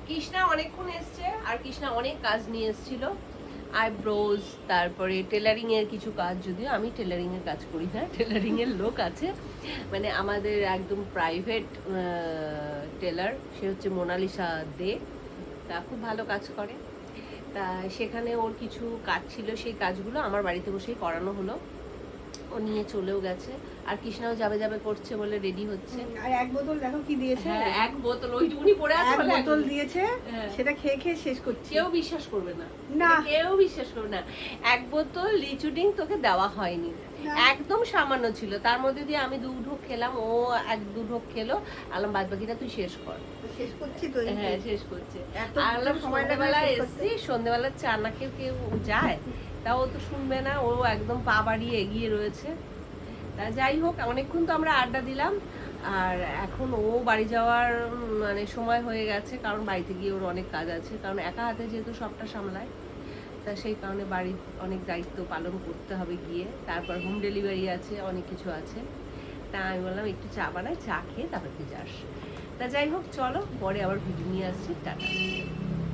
কৃষ্ণা অনেকক্ষণ এসছে, আর কৃষ্ণা অনেক কাজ নিয়ে এসেছিল, আইব্রোজ, তারপরে টেলারিং এর কিছু কাজ। যদিও আমি টেলারিং এর কাজ করি না, টেলারিং এর লোক আছে, মানে আমাদের একদম প্রাইভেট টেলার, সে হচ্ছে মোনালিসা দে, তা খুব ভালো কাজ করে। তা সেখানে ওর কিছু কাজ ছিল, সেই কাজগুলো আমার বাড়িতে বসেই করানো হলো। ও নিয়ে চলেও গেছে, আর কৃষ্ণাও যাবে যাবে করছে বলে রেডি হচ্ছে। আর এক বোতল দেখো কি দিয়েছে। হ্যাঁ, এক বোতল ওইটুকুনি পড়ে আছে, এক বোতল দিয়েছে, হ্যাঁ। সেটা খেয়ে খেয়ে শেষ করছে। কেউ বিশ্বাস করবে না, না কেউ বিশ্বাস করবে না। এক বোতল লিচুডিং তোকে দেওয়া হয়নি, একদম সামান্য ছিল, তার মধ্যে দিয়ে আমি 2 ঢোক খেলাম, ও 1-2 ঢোক খেলো, আলাম বাদ বাকিটা তুই শেষ কর। শেষ করছি তো। হ্যাঁ, শেষ করছে। আলাম সন্ধ্যেবেলা এসছি, সন্ধ্যেবেলা চা না খেয়ে কেউ যায়, তাও ও তো শুনবে না, ও একদম পা বাড়িয়ে এগিয়ে রয়েছে। তা যাই হোক, অনেকক্ষণ তো আমরা আড্ডা দিলাম, আর এখন ও বাড়ি যাওয়ার মানে সময় হয়ে গেছে, কারণ বাড়িতে গিয়ে ওর অনেক কাজ আছে, কারণ একা হাতে যেহেতু সবটা সামলায়, তা সেই কারণে বাড়ির অনেক দায়িত্ব পালন করতে হবে গিয়ে, তারপর হোম ডেলিভারি আছে, অনেক কিছু আছে। তা আমি বললাম একটু চা বানাই, চা খেয়ে তারপর তুই যাস। তা যাই হোক, চলো পরে আবার ভিডিও নিয়ে আসছি, টাটা।